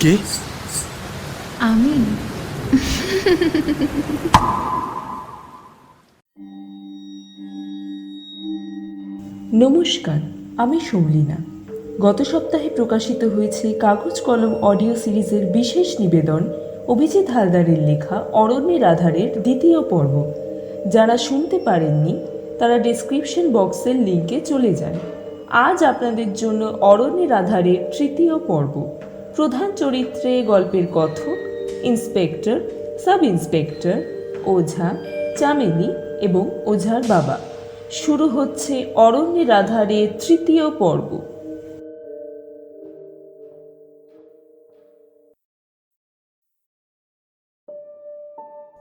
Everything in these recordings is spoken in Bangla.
কে? আমি নমস্কার, আমি শৌলিনা। গত সপ্তাহে প্রকাশিত হয়েছে কাগজ কলম অডিও সিরিজের বিশেষ নিবেদন অভিজিৎ হালদারের লেখা অরণ্যের আধারের দ্বিতীয় পর্ব। যারা শুনতে পারেননি তারা ডেসক্রিপশন বক্সের লিঙ্কে চলে যান। আজ আপনাদের জন্য অরণ্যের আধারের তৃতীয় পর্ব। প্রধান চরিত্রে গল্পের কথক, ইন্সপেক্টর, সাব ইন্সপেক্টর, ওঝা, চামেলি এবং ওঝার বাবা। শুরু হচ্ছে অরণ্যের আধারের তৃতীয় পর্ব।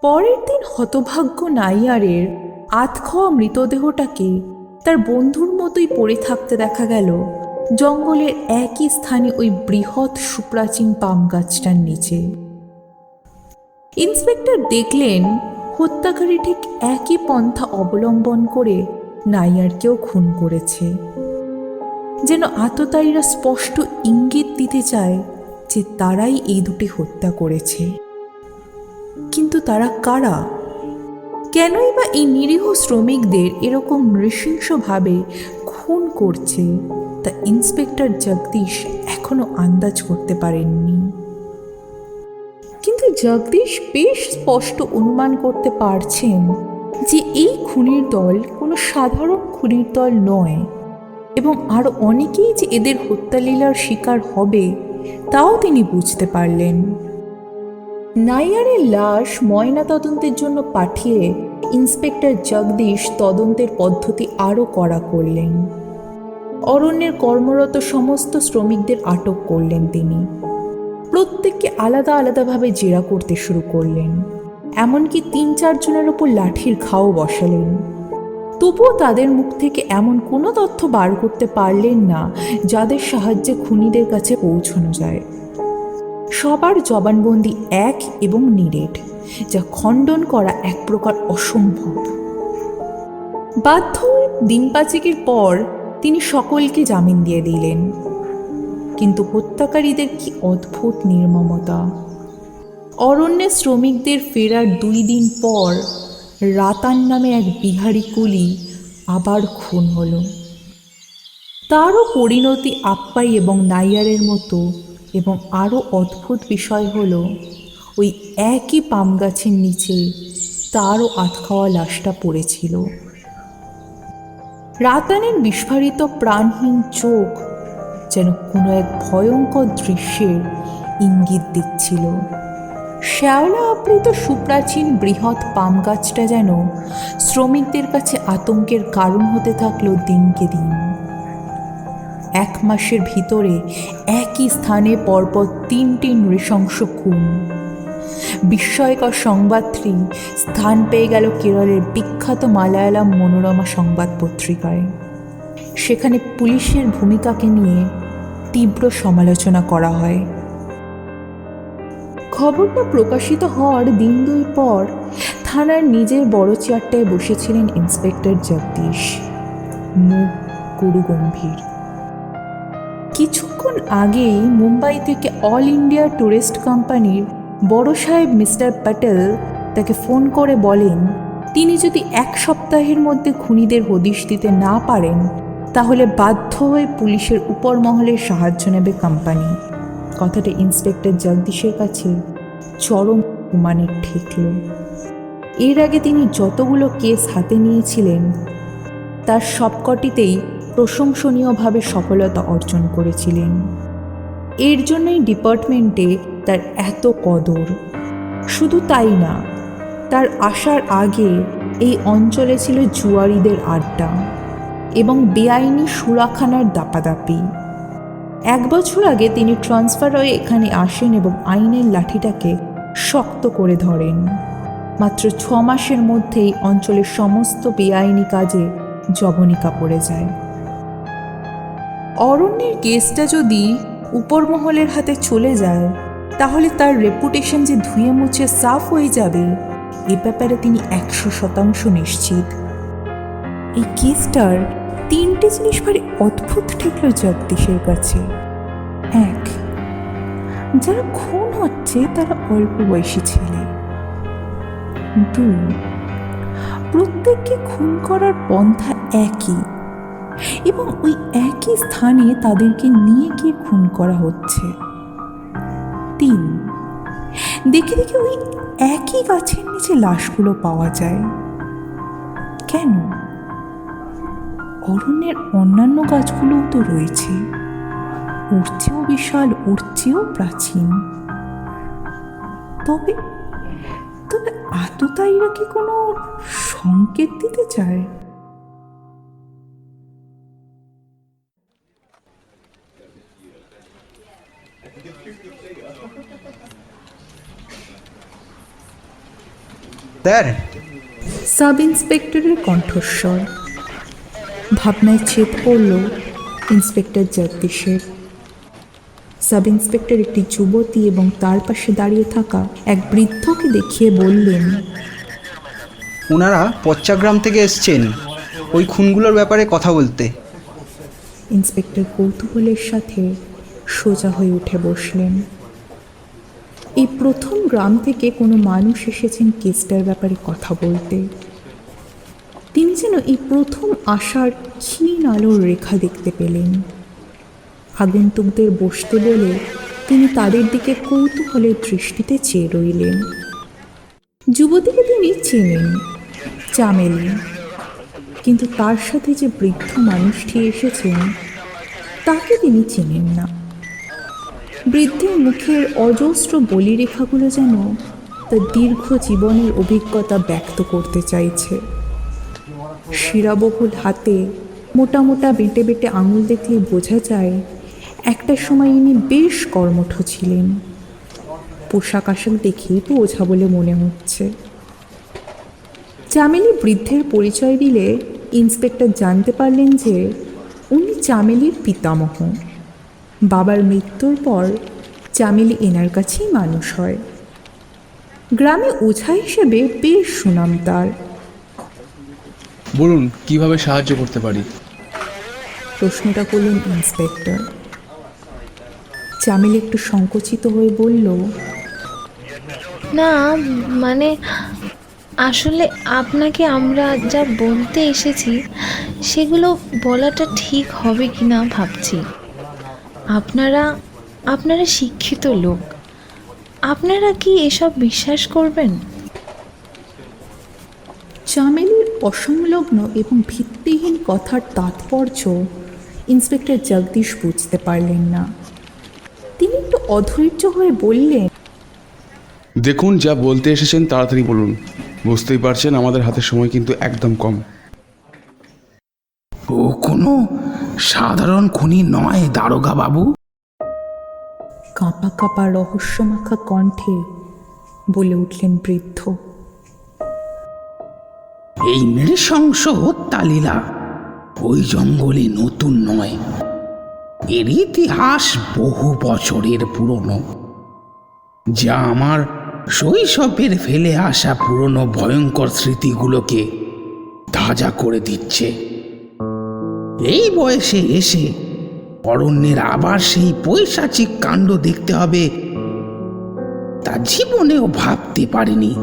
পরের দিন হতভাগ্য নাইয়ারের আধখাওয়া মৃতদেহটাকে তার বন্ধুর মতোই পড়ে থাকতে দেখা গেল জঙ্গলের একই স্থানে ওই বৃহৎ সুপ্রাচীন পাম গাছটার নিচে। ইন্সপেক্টর দেখলেন হত্যাকারী ঠিক একই পন্থা অবলম্বন করে নাইয়ারকেও খুন করেছে। যেন আততায়ীরা স্পষ্ট ইঙ্গিত দিতে চায় যে তারাই এই দুটি হত্যা করেছে। কিন্তু তারা কারা? কেনই বা এই নিরীহ শ্রমিকদের এরকম নৃশংসভাবে খুন করছে তা ইন্সপেক্টর জগদীশ এখনো আন্দাজ করতে পারেননি। কিন্তু জগদীশ বেশ স্পষ্ট অনুমান করতে পারছেন যে এই খুনির দল কোনো সাধারণ খুনির দল নয়, এবং আরও অনেকেই যে এদের হত্যালীলার শিকার হবে তাও তিনি বুঝতে পারলেন। নাইয়ারের লাশ ময়নাতদন্তের জন্য পাঠিয়ে ইন্সপেক্টর জগদীশ তদন্তের পদ্ধতি আরও কড়া করলেন। অরণ্যের কর্মরত সমস্ত শ্রমিকদের আটক করলেন তিনি। প্রত্যেককে আলাদা আলাদাভাবে জেরা করতে শুরু করলেন, এমনকি ৩-৪ জনের ওপর লাঠির ঘাও বসালেন। তবুও তাদের মুখ থেকে এমন কোনো তথ্য বার করতে পারলেন না যাদের সাহায্যে খুনিদের কাছে পৌঁছানো যায়। সবার জবানবন্দি এক এবং নিরেট, যা খণ্ডন করা এক প্রকার অসম্ভব। বাধ্য হয়ে দিন পাঁচেকের পর তিনি সকলকে জামিন দিয়ে দিলেন। কিন্তু হত্যাকারীদের কি অদ্ভুত নির্মমতা! অরণ্যে শ্রমিকদের ফেরার 2 দিন পর রাতান নামে এক বিহারি কুলি আবার খুন হলো। তারও পরিণতি আপ্পাই এবং নাইয়ারের মতো, এবং আরও অদ্ভুত বিষয় হলো ওই একই পাম গাছের নিচে তারও আধখাওয়া লাশটা পড়েছিল। রাতানের বিস্ফারিত প্রাণহীন চোখ যেন কোনো এক ভয়ঙ্কর দৃশ্যের ইঙ্গিত দিচ্ছিল। শ্যাওলা আবৃত সুপ্রাচীন বৃহৎ পাম গাছটা যেন শ্রমিকদের কাছে আতঙ্কের কারণ হতে থাকলো দিনকে দিন। 1 মাসের ভিতরে একই স্থানে পরপর 3টি নৃশংস খুন। বিস্ময়কর সংবাদটি স্থান পেয়ে গেল কেরলের বিখ্যাত মালায়ালাম মনোরমা সংবাদ পত্রিকায়। সেখানে পুলিশের ভূমিকাকে নিয়ে তীব্র সমালোচনা করা হয়। খবরটা প্রকাশিত হওয়ার 2 দিন পর থানার নিজের বড় চেয়ারটায় বসেছিলেন ইন্সপেক্টর জগদীশ, মুখ গুরুগম্ভীর। কিছুক্ষণ আগেই মুম্বাই থেকে অল ইন্ডিয়া ট্যুরিস্ট কোম্পানির বড় সাহেব মিস্টার প্যাটেল তাকে ফোন করে বলেন তিনি যদি 1 সপ্তাহের মধ্যে খুনিদের হদিশ দিতে না পারেন তাহলে বাধ্য হয়ে পুলিশের উপর মহলের সাহায্য নেবে কোম্পানি। কথাটা ইন্সপেক্টর জগদীশের কাছে চরম অপমানের ঠেকল। এর আগে তিনি যতগুলো কেস হাতে নিয়েছিলেন তার সবকটিতেই প্রশংসনীয়ভাবে সফলতা অর্জন করেছিলেন। এর জন্যই ডিপার্টমেন্টে তার এত কদর। শুধু তাই না, তার আসার আগে এই অঞ্চলে ছিল জুয়ারিদের আড্ডা এবং বেআইনি সুরাখানার দাপাদাপি। 1 বছর আগে তিনি ট্রান্সফার হয়ে এখানে আসেন এবং আইনের লাঠিটাকে শক্ত করে ধরেন। মাত্র 6 মাসের মধ্যেই অঞ্চলের সমস্ত বেআইনি কাজে জবনিকা পড়ে যায়। অরণ্যের কেসটা যদি উপরমহলের হাতে চলে যায় তাহলে তার রেপুটেশন যে ধুয়ে মুছে সাফ হয়ে যাবে এ ব্যাপারে তিনি 100% নিশ্চিত। এই কেসটার 3টে জিনিস ভারী অদ্ভুত ঠেকল জগদীশের কাছে। 1, যারা খুন হচ্ছে তারা অল্প বয়সী ছেলে। 2, প্রত্যেককে খুন করার পন্থা একই এবং ওই একই স্থানে তাদেরকে নিয়ে গিয়ে খুন করা হচ্ছে। 3, দেখে দেখে ওই একই গাছের নিচে লাশগুলো পাওয়া যায়। কেন? অরণ্যের অন্যান্য গাছগুলোও তো রয়েছে, ওর চেয়েও বিশাল, ওর চেয়েও প্রাচীন। তবে তবে আততায়ীরা কি কোনো সংকেত দিতে চায়? স্যার, সাব ইন্সপেক্টরের কণ্ঠস্বর। ভাবনায় ছেদ পড়ল ইন্সপেক্টর জগদীশের। সাব ইন্সপেক্টর একটি যুবতী এবং তার পাশে দাঁড়িয়ে থাকা এক বৃদ্ধকে দেখিয়ে বললেন, ওনারা পচ্চাগ্রাম থেকে এসছেন ওই খুনগুলোর ব্যাপারে কথা বলতে। ইন্সপেক্টর কৌতূহলের সাথে সোজা হয়ে উঠে বসলেন। এই প্রথম গ্রাম থেকে কোনো মানুষ এসেছেন কেসটার ব্যাপারে কথা বলতে। তিনি যেন এই প্রথম আসার ক্ষীণ আলোর রেখা দেখতে পেলেন। আগন্তুকদের বসতে বলে তিনি তাদের দিকে কৌতূহলের দৃষ্টিতে চেয়ে রইলেন। যুবতীকে তিনি চেনেন, চামেলি, কিন্তু তার সাথে যে বৃদ্ধ মানুষটি এসেছেন তাকে তিনি চেনেন না। বৃদ্ধের মুখের অজস্র বলিরেখাগুলো যেন তার দীর্ঘ জীবনের অভিজ্ঞতা ব্যক্ত করতে চাইছে। শিরাবহুল হাতে মোটা মোটা বেঁটে বেঁটে আঙুল দেখলে বোঝা যায় একটা সময় ইনি বেশ কর্মঠ ছিলেন। পোশাক আশাক দেখেই তো ওঝা বলে মনে হচ্ছে। চামেলি বৃদ্ধের পরিচয় দিলে ইন্সপেক্টর জানতে পারলেন যে উনি চামেলির পিতামহ। বাবার মৃত্যুর পর চামেলি এনার কাছেই মানুষ হয়। গ্রামে ওঝা হিসেবে বেশ সুনাম তার। বলুন কিভাবে সাহায্য করতে পারি? প্রশ্নটা করলেন ইন্সপেক্টর। চামেলি একটু সংকুচিত হয়ে বলল, না মানে আসলে আপনাকে আমরা যা বলতে এসেছি সেগুলো বলাটা ঠিক হবে কি না ভাবছি। আপনারা শিক্ষিত লোক, আপনারা কি এসব বিশ্বাস করবেন? চামেলির অসংলগ্ন এবং ভিত্তিহীন কথার তাৎপর্য ইন্সপেক্টর জগদীশ বুঝতে পারলেন না। তিনি একটু অধৈর্য হয়ে বললেন, দেখুন, যা বলতে এসেছেন তাড়াতাড়ি বলুন। বুঝতেই পারছেন আমাদের হাতে সময় কিন্তু একদম কম। ও কোনো সাধারণ খুনি নয় দারোগা বাবু। কাঁপা কাঁপা রহস্যমাখা কণ্ঠে বলে উঠলেন বৃদ্ধ। এই নৃশংস হত্যালীলা ওই জঙ্গলে নতুন নয়, এর ইতিহাস বহু বছরের পুরনো, যা আমার শৈশবের ফেলে আসা পুরনো ভয়ঙ্কর স্মৃতিগুলোকে তাজা করে দিচ্ছে। এই বয়সে এসে অরণ্যের আবার সেই পৈশাচিক কাণ্ড দেখতে হবে তা জীবনেও ভাবতে পারিনি।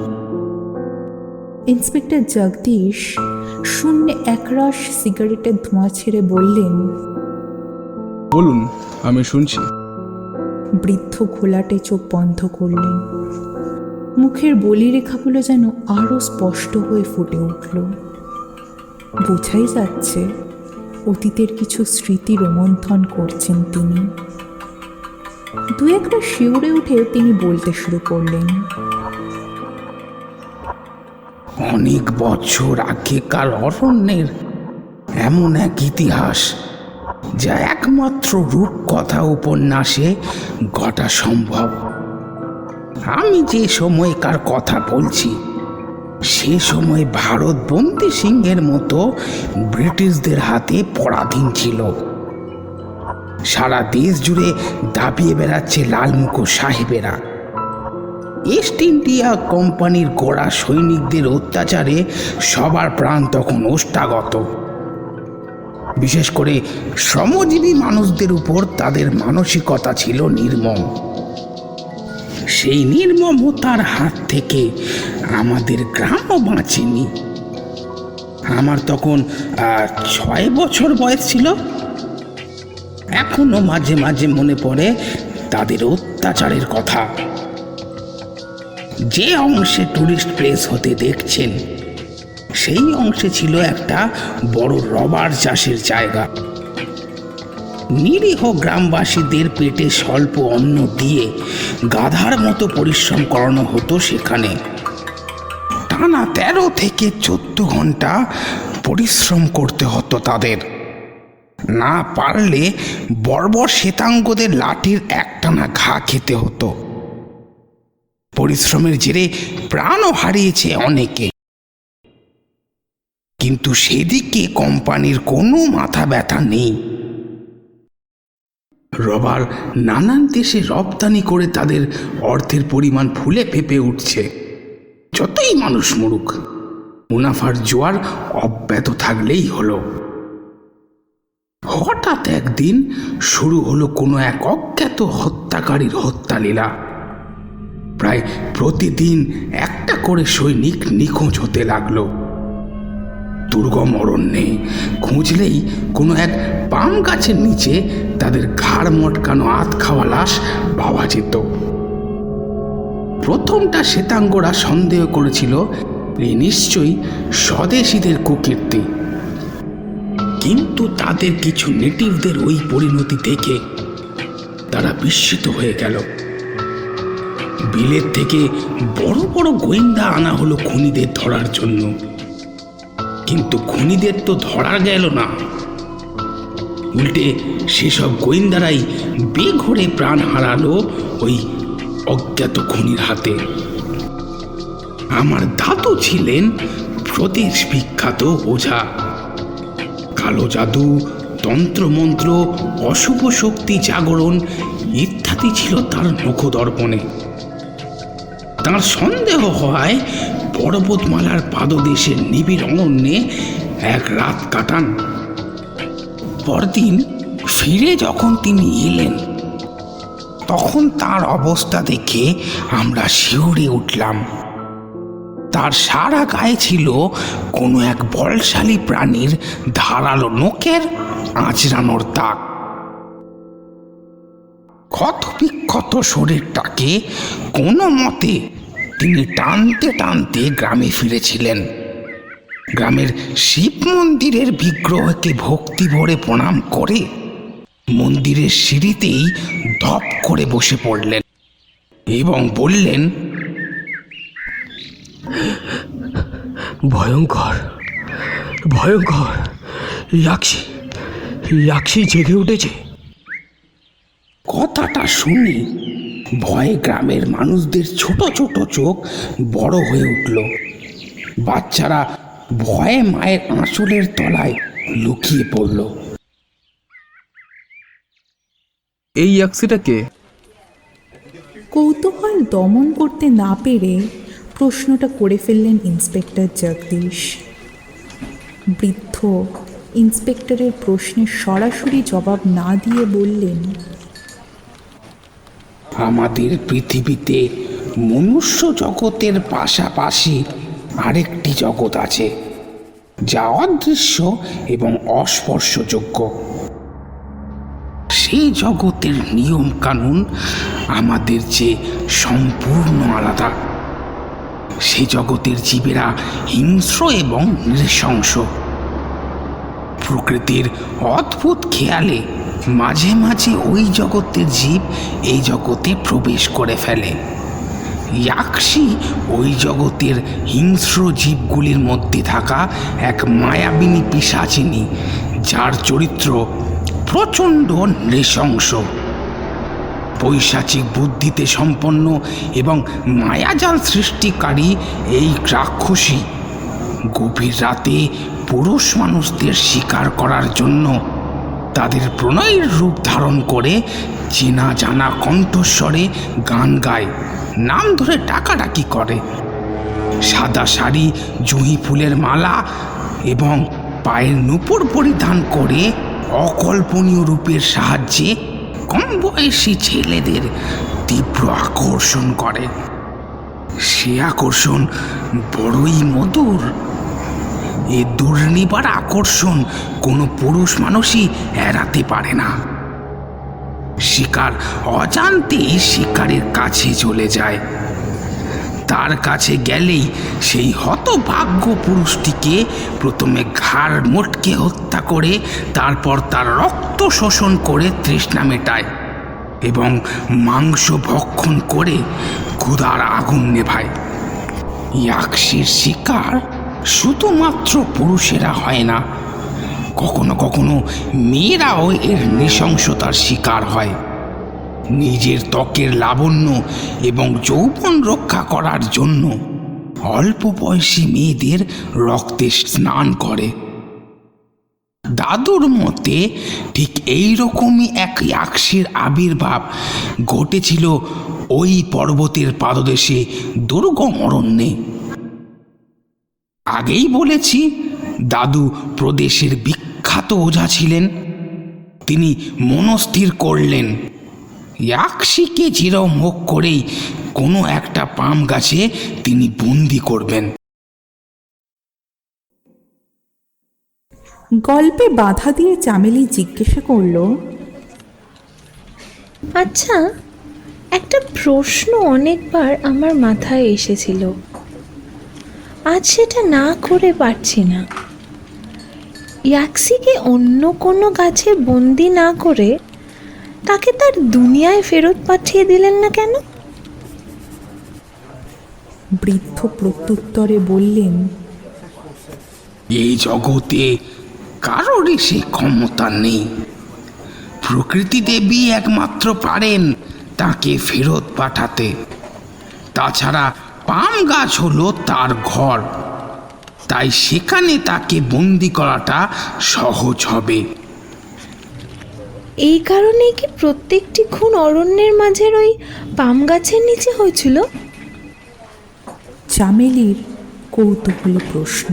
ইন্সপেক্টর জগদীশ শূন্যে একরাশ সিগারেটের ধোঁয়া ছেড়ে বললেন, বলুন, আমি শুনছি। বৃদ্ধ ঘোলাটে চোখ বন্ধ করলেন। মুখের বলিরেখাগুলো যেন আরো স্পষ্ট হয়ে ফুটে উঠল। বোঝাই যাচ্ছে অতীতের কিছু স্মৃতি রোমন্থন করছেন তিনি। দু একটা শিউরে উঠে তিনি বলতে শুরু করলেন, অনেক বছর আগেকার অরণ্যের এমন এক ইতিহাস যা একমাত্র রূপকথা উপন্যাসে ঘটা সম্ভব। আমি যে সময়কার কথা বলছি সে সময় ভারত বন্দি সিংহের মতো ব্রিটিশদের হাতে পরাধীন ছিল। সারা দেশ জুড়ে দাপিয়ে বেড়াচ্ছে লালমুখো সাহেবেরা। ইস্ট ইন্ডিয়া কোম্পানির গোড়া সৈনিকদের অত্যাচারে সবার প্রাণ তখন ওষ্ঠাগত। বিশেষ করে শ্রমজীবী মানুষদের উপর তাদের মানসিকতা ছিল নির্মম। সেই নির্মমতার হাত থেকে আমাদের গ্রামও বাঁচেনি। আমার তখন 6 বছর বয়স ছিল। এখনো মাঝে মাঝে মনে পড়ে তাদের অত্যাচারের কথা। যে অংশে টুরিস্ট প্লেস হতে দেখছেন, সেই অংশে ছিল একটা বড় রবার চাষের জায়গা। নিরীহ গ্রামবাসীদের পেটে স্বল্প অন্ন দিয়ে গাধার মতো পরিশ্রম করানো হতো সেখানে। টানা 13 থেকে 14 ঘন্টা পরিশ্রম করতে হতো তাদের। না পারলে বর্বর শ্বেতাঙ্গদের লাঠির একটানা ঘা খেতে হতো। পরিশ্রমের জেরে প্রাণও হারিয়েছে অনেকে। কিন্তু সেদিকে কোম্পানির কোনো মাথা ব্যথা নেই। রবার নানান দেশে রপ্তানি করে তাদের অর্থের পরিমাণ ফুলে ফেঁপে উঠছে। যতই মানুষ মরুক, মুনাফার জোয়ার অব্যাহত থাকলেই হলো। হঠাৎ একদিন শুরু হলো কোনো এক অজ্ঞাত হত্যাকারীর হত্যালীলা। প্রায় প্রতিদিন একটা করে সৈনিক নিখোঁজ হতে লাগলো। দুর্গম অরণ্যে খুঁজলেই কোনো এক পাম গাছের নিচে তাদের ঘাড় মটকানো আধ খাওয়া লাশ পাওয়া যেত। প্রথমটা শ্বেতাঙ্গরা সন্দেহ করেছিল এই নিশ্চয়ই স্বদেশীদের কুকীর্তি। কিন্তু তাদের কিছু নেটিভদের ওই পরিণতি দেখে তারা বিস্মিত হয়ে গেল। বিলেত থেকে বড় বড় গোয়েন্দা আনা হলো খুনিদের ধরার জন্য। কিন্তু খুনিদের তো ধরা গেল না, উল্টে সেসব গোয়েন্দারাই বেঘোরে প্রাণ হারালো ওই অজ্ঞাত খুনির হাতে। আমার দাদু ছিলেন প্রদেশ বিখ্যাত ওঝা। কালো জাদু, তন্ত্রমন্ত্র, অশুভ শক্তি জাগরণ ইত্যাদি ছিল তার মুখদর্পণে। তার সন্দেহ হয় পর্বতমালার পাদদেশের নিবিড় অরণ্যে এক রাত কাটান। পরদিন ফিরে যখন তিনি এলেন, তখন তার অবস্থা দেখে আমরা শিউরে উঠলাম। তার সারা গায়ে ছিল কোনো এক বলশালী প্রাণীর ধারালো নখের আঁচড়ানোর দাগ। ক্ষতবিক্ষত শরীরটাকে কোনো মতে তিনি টানতে টানতে গ্রামে ফিরেছিলেন। গ্রামের শিব মন্দিরের বিগ্রহকে ভক্তি ভরে প্রণাম করে মন্দিরের সিঁড়িতেই ধপ করে বসে পড়লেন এবং বললেন, ভয়ঙ্কর ভয়ঙ্কর, ইয়াক্ষী জেগে উঠেছে। কথাটা শুনে ভয়ে গ্রামের মানুষদের ছোট ছোট চোখ বড় হয়ে উঠল। বাচ্চারা ভয়ে মায়ের আঁচলের তলায় লুকিয়ে পড়ল। এই ইয়াক্সিটা কে? কৌতূহল দমন করতে না পেরে প্রশ্নটা করে ফেললেন ইন্সপেক্টর জগদীশ। বৃদ্ধ ইন্সপেক্টরের প্রশ্নের সরাসরি জবাব না দিয়ে বললেন, আমাদের পৃথিবীতে মনুষ্য জগতের পাশাপাশি আরেকটি জগৎ আছে, যা অদৃশ্য এবং অস্পর্শযোগ্য। সেই জগতের নিয়ম কানুন আমাদের চেয়ে সম্পূর্ণ আলাদা। সেই জগতের জীবেরা হিংস্র এবং নৃশংস। প্রকৃতির অদ্ভুত খেয়ালে মাঝে মাঝে ওই জগতের জীব এই জগতে প্রবেশ করে ফেলে। ইয়াক্ষী ওই জগতের হিংস্র জীবগুলির মধ্যে থাকা এক মায়াবিনী পিশাচিনী, যার চরিত্র প্রচণ্ড নৃশংস। পৈশাচিক বুদ্ধিতে সম্পন্ন এবং মায়াজাল সৃষ্টিকারী এই রাক্ষসী গভীর রাতে পুরুষ মানুষদের শিকার করার জন্য তাদের প্রণয়ের রূপ ধারণ করে চেনা জানা কণ্ঠস্বরে গান গায়, নাম ধরে ডাকাডাকি করে। সাদা শাড়ি, জুঁই ফুলের মালা এবং পায়ের নূপুর পরিধান করে অকল্পনীয় রূপের সাহায্যে কম বয়সী ছেলেদের তীব্র আকর্ষণ করে। সে আকর্ষণ বড়ই মধুর। এ দুর্নিবার আকর্ষণ কোনো পুরুষ মানুষই এড়াতে পারে না। শিকার অজান্তেই শিকারের কাছে চলে যায়। তার কাছে গেলেই সেই হতভাগ্য পুরুষটিকে প্রথমে ঘাড় মোটকে হত্যা করে তারপর তার রক্ত শোষণ করে তৃষ্ণা মেটায় এবং মাংস ভক্ষণ করে ক্ষুধার আগুন নেভায়। ইয়াকশির শিকার শুধুমাত্র পুরুষেরা হয় না, কখনো কখনো মেয়েরাও এর নৃশংসতার শিকার হয়। নিজের ত্বকের লাবণ্য এবং যৌবন রক্ষা করার জন্য অল্প বয়সী মেয়েদের রক্তে স্নান করে। দাদুর মতে ঠিক এই রকমই এক ইয়াকশির আবির্ভাব ঘটেছিল ওই পর্বতের পাদদেশে দুর্গম অরণ্যে। আগেই বলেছি, দাদু প্রদেশের বিখ্যাত ওঝা ছিলেন। তিনি মনস্থির করলেন ইয়াকশিকে চিরমুখ করেই কোনো একটা পাম গাছে তিনি বন্দি করবেন। গল্পে বাধা দিয়ে চামেলি জিজ্ঞাসা করল, আচ্ছা, একটা প্রশ্ন অনেকবার আমার মাথায় এসেছিল, আজ সেটা না করে পারছি না। ইয়াকশিকে অন্য কোনো গাছে বন্দি না করে তাকে তার দুনিয়ায় ফেরত পাঠিয়ে দিলেন না কেন? বৃদ্ধ প্রত্যুত্তরে বললেন, এই জগতে কারোরই সে ক্ষমতা নেই। প্রকৃতি দেবী একমাত্র পারেন তাকে ফেরত পাঠাতে। তাছাড়া পাম গাছ হলো তার ঘর, তাই সেখানে তাকে বন্দি করাটা সহজ হবে। এই কারণেই কি প্রত্যেকটি খুন অরণ্যের মাঝের ওই পাম গাছের নিচে হয়েছিল? চামেলির কৌতূহলী প্রশ্ন।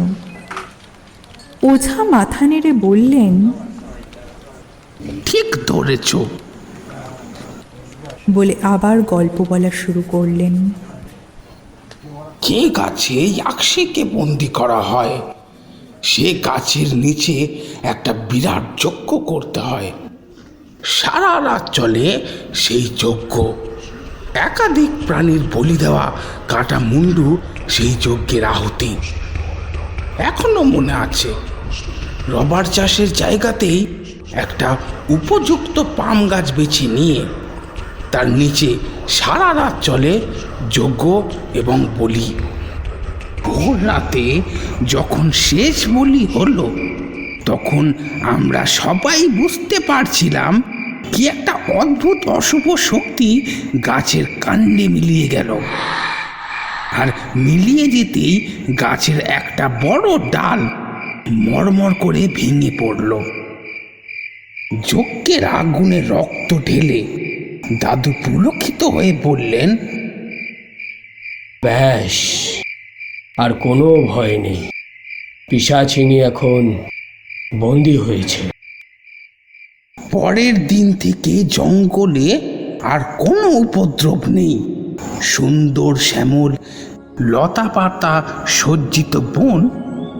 ওঝা মাথা নেড়ে বললেন, ঠিক ধরেছ। বলে আবার গল্প বলা শুরু করলেন। যে গাছে ইয়াকশিকে বন্দি করা হয় সে গাছের নিচে একটা বিরাট যজ্ঞ করতে হয়। সারা রাত চলে সেই যজ্ঞ। একাধিক প্রাণীর বলি দেওয়া কাটা মুন্ডু সেই যজ্ঞের আহুতি। এখনো মনে আছে, রবার চাষের জায়গাতেই একটা উপযুক্ত পাম গাছ বেছে নিয়ে তার নিচে সারা রাত চলে যজ্ঞ এবং বলি। ভোর রাতে যখন শেষ বলি হলো তখন আমরা সবাই বুঝতে পারছিলাম কি একটা অদ্ভুত অশুভ শক্তি গাছের কাণ্ডে মিলিয়ে গেল। আর মিলিয়ে যেতেই গাছের একটা বড় ডাল মরমর করে ভেঙে পড়ল। যজ্ঞের আগুনে রক্ত ঢেলে দাদু পুলকিত হয়ে বললেন, ব্যাস, আর কোনো ভয় নেই। পিশাচিনী এখন বন্দি হয়েছে। পরের দিন থেকে জঙ্গলে আর কোনো উপদ্রব নেই। সুন্দর শ্যামল লতা পাতা সজ্জিত বন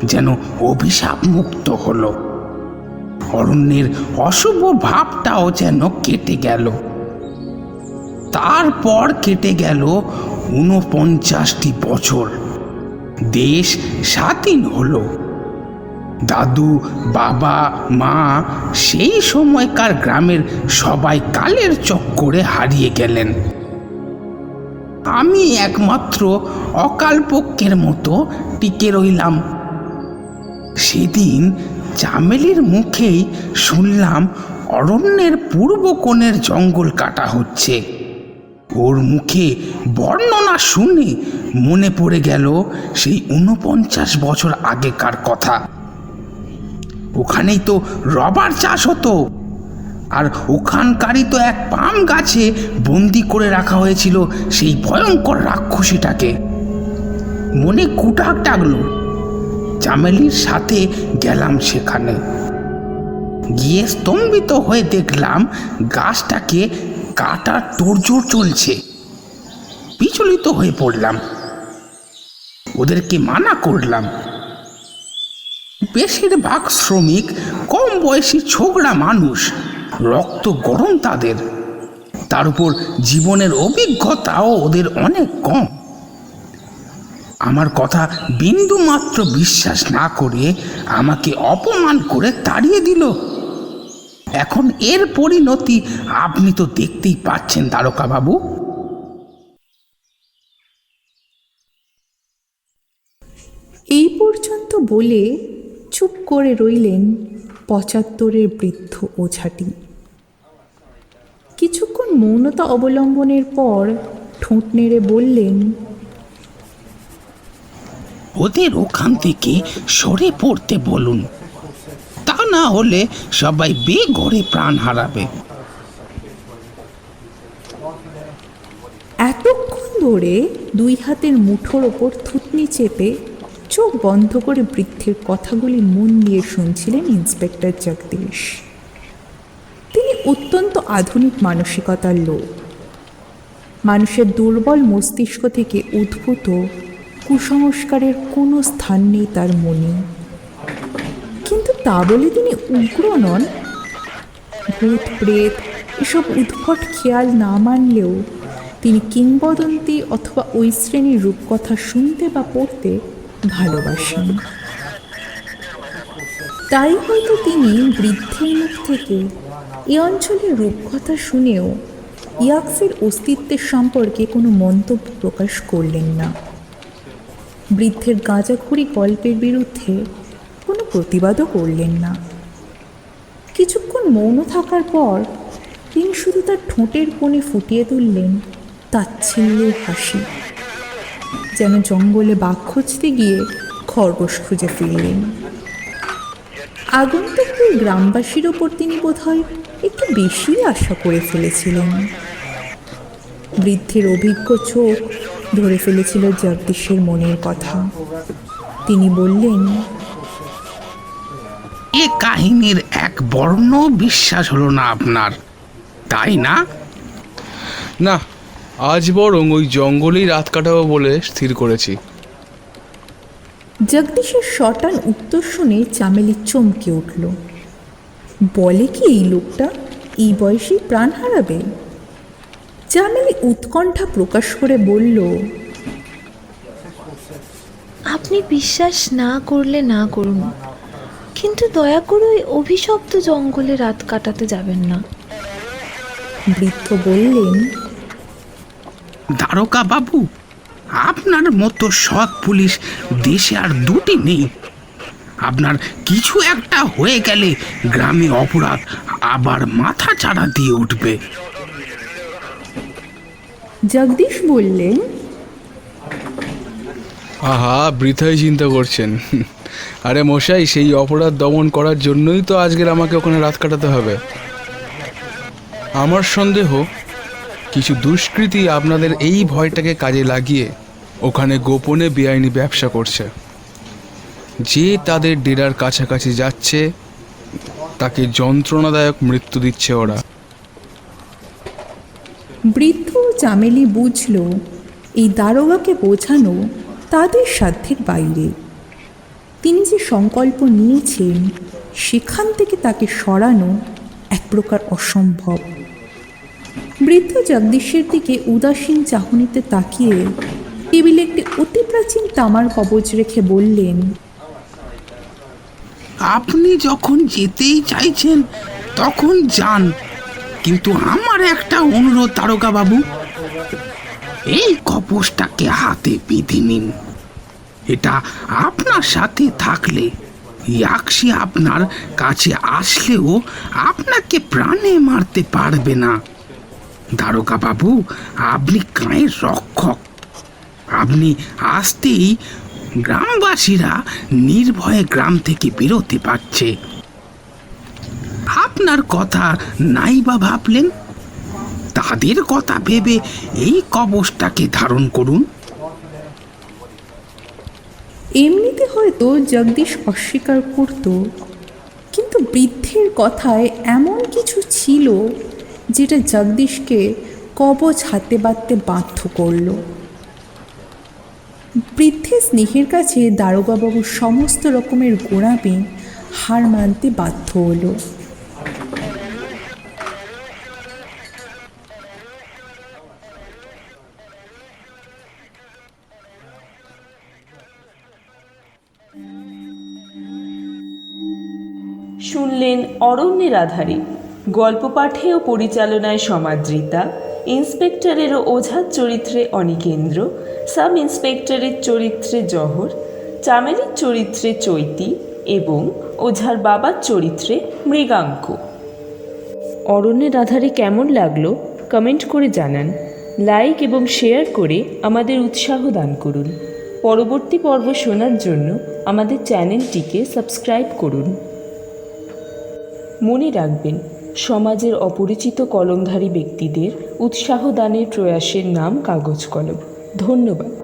যেন অভিশাপ মুক্ত হলো। অরণ্যের অশুভ ভাবটাও যেন কেটে গেল। তারপর কেটে গেল 49টি বছর। দেশ স্বাধীন হলো। দাদু, বাবা, মা সেই সময়কার গ্রামের সবাই কালের চক্করে হারিয়ে গেলেন। আমি একমাত্র অকালপক্ষের মতো টিকে রইলাম। সেদিন চামেলির মুখেই শুনলাম অরণ্যের পূর্ব কোণের জঙ্গল কাটা হচ্ছে। ওর মুখে বর্ণনা শুনে মনে পড়ে গেল সেই 49 বছর আগেকার কথা। ওখানেই তো রবার চাষ হতো, আর ওখানকারই তো এক পাম গাছে বন্দি করে রাখা হয়েছিল সেই ভয়ঙ্কর রাক্ষসীটাকে। মনে কুটাক ডাকলো। চামেলির সাথে গেলাম সেখানে। গিয়ে স্তম্ভিত হয়ে দেখলাম গাছটাকে কাটার তোড়জোড় চলছে। বিচলিত হয়ে পড়লাম, ওদেরকে মানা করলাম। বেশিরভাগ শ্রমিক কম বয়সী ছোকরা মানুষ, রক্ত গরম তাদের, তার উপর জীবনের অভিজ্ঞতাও ওদের অনেক কম। আমার কথা বিন্দু মাত্র বিশ্বাস না করে আমাকে অপমান করে তাড়িয়ে দিল। এখন এর পরিণতি আপনি তো দেখতেই পাচ্ছেন দ্বারকা বাবু। এই পর্যন্ত বলে চুপ করে রইলেন ৭৫-এর বৃদ্ধ ওঝাটি। কিছুক্ষণ মৌনতা অবলম্বনের পর ঠোঁট নেড়ে বললেন, ওদের ওখান থেকে সরে পড়তে বলুন, তা না হলে সবাই বেঘরে প্রাণ হারাবে। এতক্ষণ ধরে দুই হাতের মুঠোর ওপর থুতনি চেপে চোখ বন্ধ করে বৃদ্ধের কথাগুলি মন দিয়ে শুনছিলেন ইন্সপেক্টর জগদীশ। তিনি অত্যন্ত আধুনিক মানসিকতার লোক। মানুষের দুর্বল মস্তিষ্ক থেকে উদ্ভূত কুসংস্কারের কোনো স্থান নেই তার মনে। কিন্তু তা বলে তিনি উগ্র নন। ভূত প্রেত এসব উদ্ভট খেয়াল না মানলেও তিনি কিংবদন্তি অথবা ওই শ্রেণীর রূপকথা শুনতে বা পড়তে ভালোবাসেন। তাই হয়তো তিনি বৃদ্ধের মুখ থেকে এ অঞ্চলের রূপকথা শুনেও ইয়াক্সের অস্তিত্বের সম্পর্কে কোনো মন্তব্য প্রকাশ করলেন না। বৃদ্ধের গাঁজাখুরি গল্পের বিরুদ্ধে কোনো প্রতিবাদও করলেন না। কিছুক্ষণ মৌন থাকার পর তিনি শুধু তার ঠোঁটের কোণে ফুটিয়ে তুললেন তাচ্ছিল্যের হাসি, যেন জঙ্গলে বাঘ খুঁজতে গিয়ে খরগোশ খুঁজে ফিরলেন। আগন্তুক ওই গ্রামবাসীর ওপর তিনি বোধহয় একটু বেশি আশা করে ফেলেছিলেন। বৃদ্ধের অভিজ্ঞ চোখ ধরে ফেলেছিল জগদীশের মনের কথা। তিনি বললেন, এ কাহিনীর এক বর্ণ বিশ্বাস হলো না আপনার, তাই না? না, আজ বরং ওই জঙ্গলেই রাত কাটাবো বলে স্থির করেছি। জগদীশের শটান উত্তর শুনে চামেলি চমকে উঠল। বলে কি এই লোকটা এই বয়সেই প্রাণ হারাবে? চামেলি উৎকণ্ঠা প্রকাশ করে বলল, আপনি বিশ্বাস না করলে না করুন, কিন্তু দয়া করে ওই অভিশপ্ত জঙ্গলে রাত কাটাতে যাবেন না। বৃদ্ধ বললেন, দ্বারকা বাবু, আপনার মতো সৎ পুলিশ দেশে আর দুটি নেই। আপনার কিছু একটা হয়ে গেলে গ্রামে অপরাধ আবার মাথা চাড়া দিয়ে উঠবে। জগদীশ বললেন, আহা, বৃথাই চিন্তা করছেন। আরে মশাই, সেই অপরাধ দমন করার জন্যই তো আজকের আমাকে ওখানে রাত কাটাতে হবে। আমার সন্দেহ কিছু দুষ্কৃতী আপনাদের এই ভয়টাকে কাজে লাগিয়ে ওখানে গোপনে বেআইনি ব্যবসা করছে। যে তাদের ডেরার কাছাকাছি যাচ্ছে তাকে যন্ত্রণাদায়ক মৃত্যু দিচ্ছে ওরা। বৃদ্ধ চামেলি বুঝল এই দারোগাকে বোঝানো তাদের সাধ্যের বাইরে। তিনি যে সংকল্প নিয়েছেন সেখান থেকে তাকে সরানো এক প্রকার অসম্ভব। বৃদ্ধ জগদীশের দিকে উদাসীন চাহনিতে তাকিয়ে টেবিলে একটি অতি প্রাচীন তামার কবজ রেখে বললেন, আপনি যখন যেতেই চাইছেন তখন যান, কিন্তু আমার একটা অনুরোধ দ্বারকা বাবু, এই কবচটাকে হাতে বেঁধে নিন। এটা আপনার সাথে থাকলে ইয়াক্সি আপনার কাছে আসলেও আপনাকে প্রাণে মারতে পারবে না। দ্বারকা বাবু, আপনি গাঁয়ের রক্ষক। আপনি আসতেই গ্রামবাসীরা নির্ভয়ে গ্রাম থেকে বেরোতে পারছে। আপনার কথা নাই বা ভাবলেন, তাদের কথা ভেবে এই কবচটাকে ধারণ করুন। এমনিতে হয়তো জগদীশ অস্বীকার করত, কিন্তু বৃদ্ধের কথায় এমন কিছু ছিল যেটা জগদীশকে কবচ হাতে বাঁধতে বাধ্য করল। বৃদ্ধের স্নেহের কাছে দারোগাবাবু সমস্ত রকমের গোঁড়ামি হার মানতে বাধ্য হলো। শুনলেন অরণ্যের আধারে, গল্প পাঠে ও পরিচালনায় সমাদৃতা, ইন্সপেক্টরের ও ওঝার চরিত্রে অনিকেন্দ্র, সাব ইন্সপেক্টরের চরিত্রে জহর, চামেলির চরিত্রে চৈতি এবং ওঝার বাবার চরিত্রে মৃগাঙ্ক। অরণ্যের আধারে কেমন লাগলো কমেন্ট করে জানান, লাইক এবং শেয়ার করে আমাদের উৎসাহ দান করুন। পরবর্তী পর্ব শোনার জন্য আমাদের চ্যানেলটিকে সাবস্ক্রাইব করুন। মনে রাখবেন, সমাজের অপরিচিত কলমধারী ব্যক্তিদের উৎসাহ দানের প্রয়াসের নাম কাগজ কলম। ধন্যবাদ।